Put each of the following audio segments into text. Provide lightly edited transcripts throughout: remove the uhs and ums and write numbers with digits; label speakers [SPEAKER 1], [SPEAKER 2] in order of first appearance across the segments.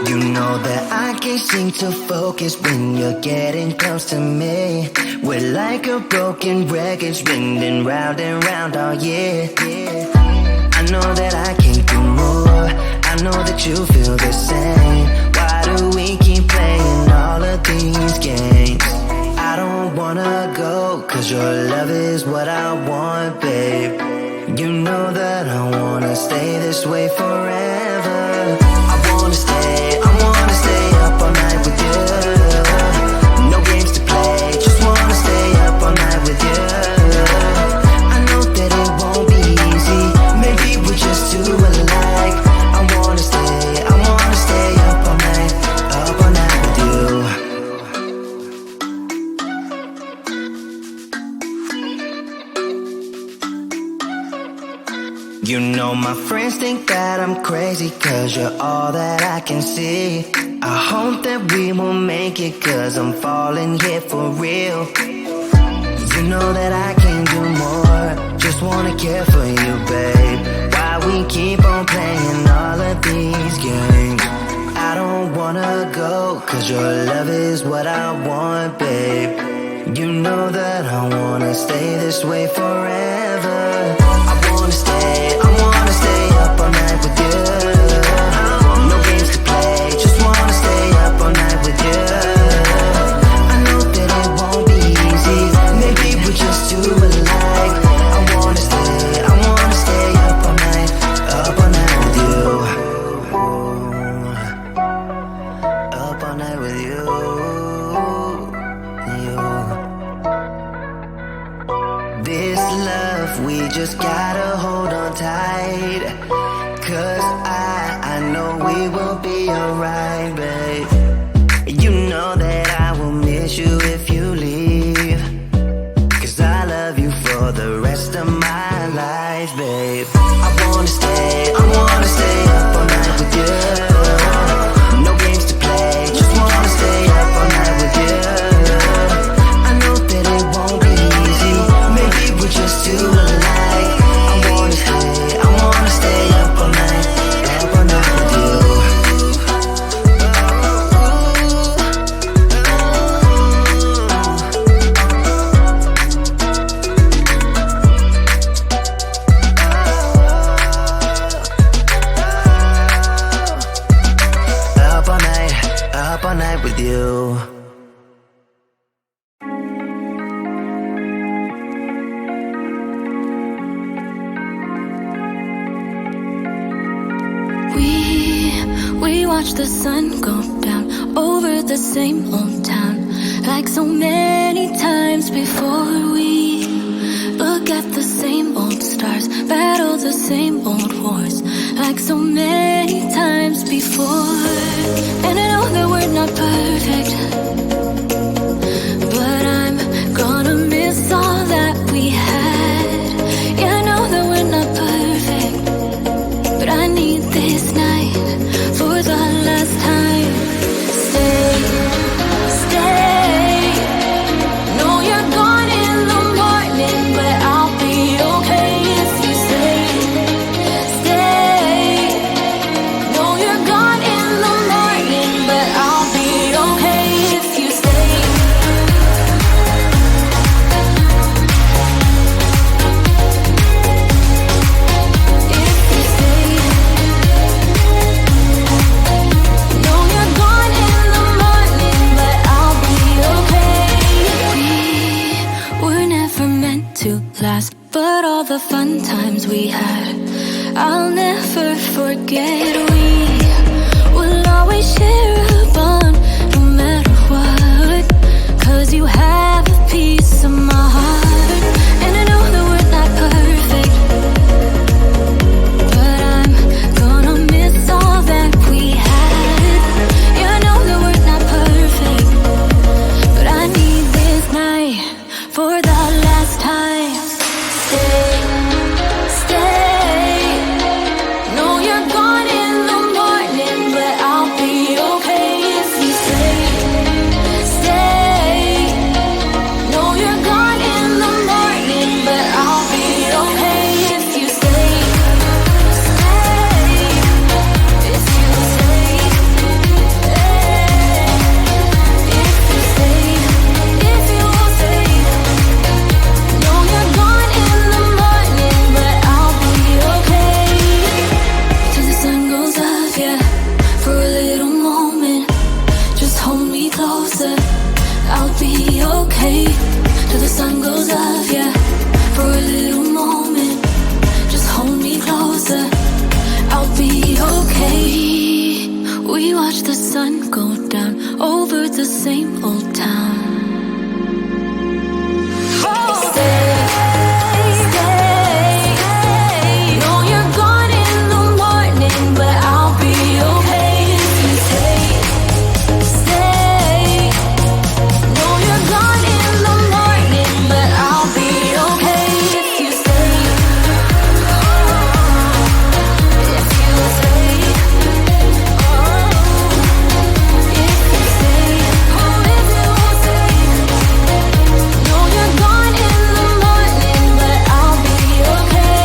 [SPEAKER 1] You know that I can't seem to focus when you're getting close to me. We're like a broken record spinning round and round all year. I know that I can't do more. I know that you feel the same. Why do we keep playing all of these games? I don't wanna go, cause your love is what I want, babe. You know that I wanna stay this way forever. I wanna stay up all night with you. No games to play, just wanna stay up all night with you. I know that it won't be easy, maybe we're just too alike. I wanna stay up all night with you. You know my friends think that I'm crazy, cause you're all that I can see. I hope that we will make it, cause I'm falling here for real. You know that I can't do more, just wanna care for you, babe. Why we keep on playing all of these games? I don't wanna go, cause your love is what I want, babe. You know that I wanna stay this way forever. I wanna stay up all night with you. No games to play, just wanna stay up all night with you. I know that it won't be easy, maybe we're just too alike. I wanna stay up all night with you. Up all night with you. This love, we just gotta hold on tight. Cause I know we will be alright, babe. You know that I will miss you if you leave. Cause I love you for the rest of my life, babe. I wanna stay up all night with you. No games to play, just wanna stay up all night with you. I know that it won't be easy, maybe we're just too alike. I wanna stay up all night with you. Up all night with you.
[SPEAKER 2] We watch the sun go down over the same old town, like so many times before. We look at the same old stars, battle the same old wars, like so many times before. And I know that we're not perfect, but I'm gonna miss all that we had. Yeah, I know that we're not perfect, but I need this night for the last time. Stay. Know you're gone in the morning, but I'll be okay if you stay. Stay. Know you're gone in the morning, but I'll be okay if you stay. If you stay. Know you're gone in the morning, but I'll be okay. We were never meant to last, but all the fun times we had, I'll never forget. We will always share a bond, no matter what, cause you have a piece of my heart. And I know that we're not perfect, but I'm gonna miss all that we had. Yeah, I know that we're not perfect, but I need this night for the last time. Stay. Know you're gone in sun go down over the same old town. Stay, stay. Know you're gone in the morning, but I'll be okay if you stay, stay. Know you're gone in the morning, but I'll be okay if you stay, if you stay, if you stay, oh, if you stay. Know you're gone in the morning, but I'll be okay.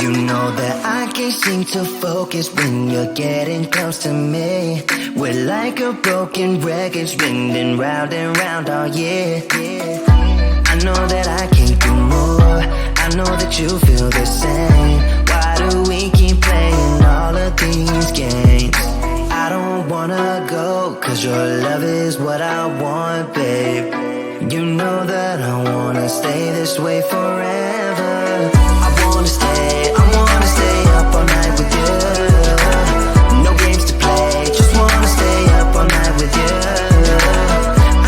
[SPEAKER 1] You know that I can't seem to focus when you're getting close to me. We're like a broken record spinning round and round all year. I know that I can't do more. I know that you feel the same. Why do we keep playing all of these games? I don't wanna go, cause your love is what I want, babe. You know that I wanna stay this way forever. I wanna stay up all night with you. No games to play, just wanna stay up all night with you.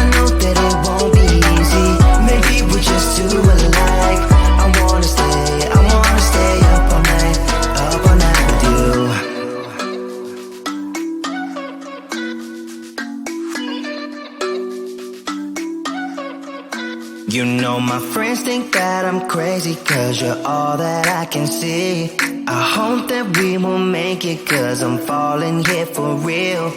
[SPEAKER 1] I know that it won't be easy, maybe we're just too alike. I wanna stay up all night with you. You know my friends think that I'm crazy, cause you're all that I can see. I hope that we will make it, cause I'm falling here for real.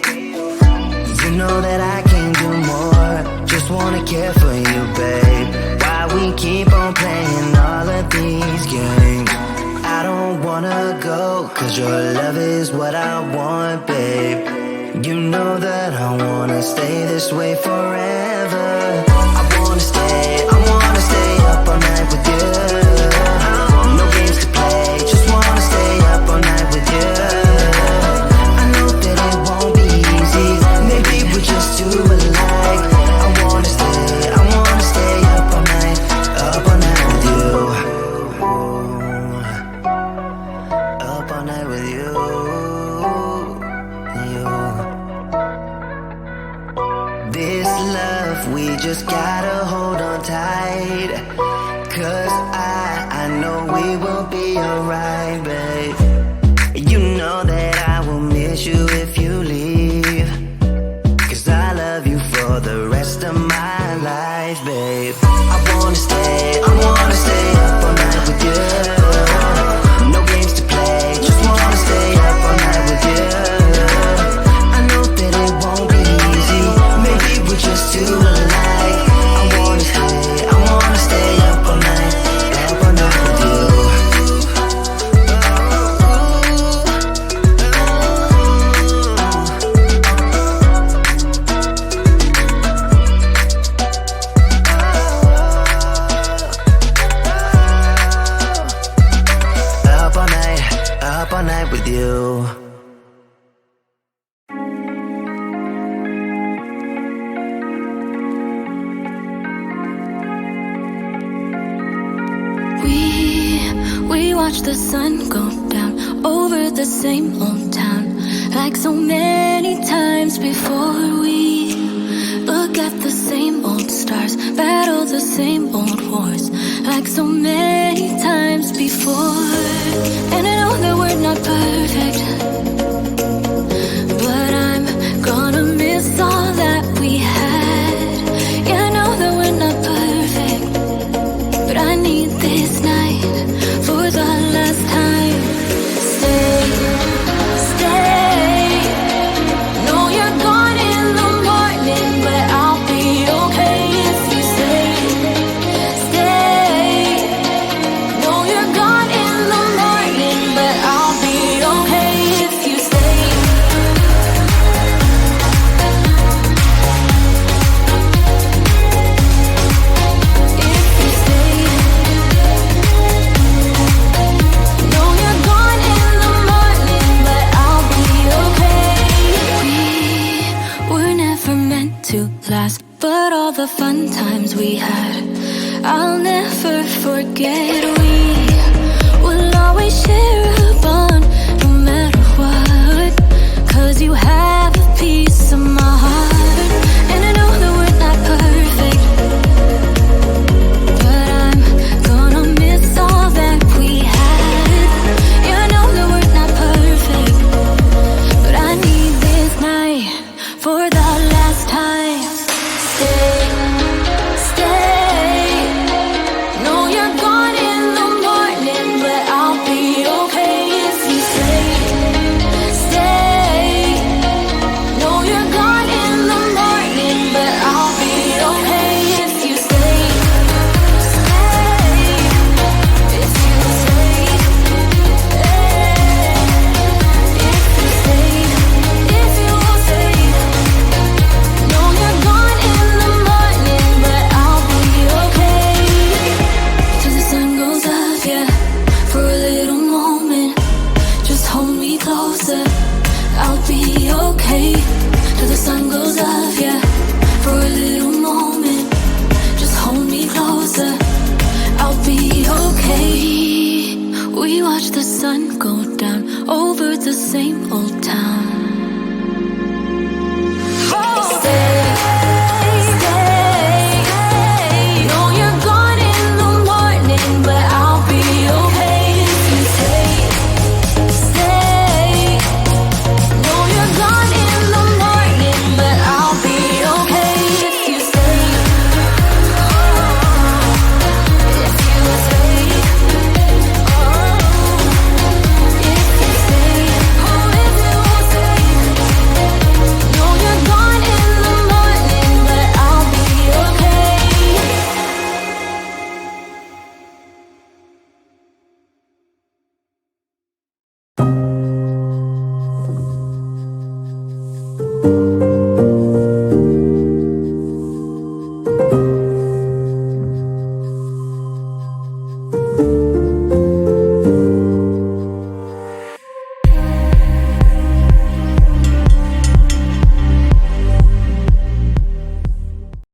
[SPEAKER 1] You know that I can't do more, just wanna care for you, babe. Why we keep on playing all of these games? I don't wanna go, cause your love is what I want, babe. You know that I wanna stay this way forever. I wanna stay up all night with you. No games to play, just wanna stay up all night with you. I know that it won't be easy, maybe we're just too alike. I wanna stay up all night with you. Up all night with you. This love, we just gotta hold on tight. Cause I know we will be alright, babe. You know that I will miss you if you leave. Cause I love you for the rest of my life, babe. I wanna stay up all night with you. No games to play, just wanna stay up all night with you. I know that it won't be easy, maybe we're just too alike. I wanna stay up all night with you. Up all night with you.
[SPEAKER 2] We watch the sun go down over the same old town, like so many times before. We look at the same old stars, battle the same old wars, like so many times before. And I know that we're not perfect, but I'm gonna miss all that we had. Yeah, I know that we're not perfect, but I need this night for the last time. Stay. Know you're gone in the morning, but I'll be okay if you stay. Know you're gone in the morning, but I'll be okay if you stay. If you stay. Know you're gone in the morning, but I'll be okay. We were never meant to last, but all the fun times we had, I'll never forget. We will always share a bond, no matter what, cause you have a piece of my heart. And I know that we're not perfect, but I'm gonna miss all that we had. Yeah, I know that we're not perfect, but I need this night for the last time. Stay. Know you're gone in the We watch the sun go down over the same old town.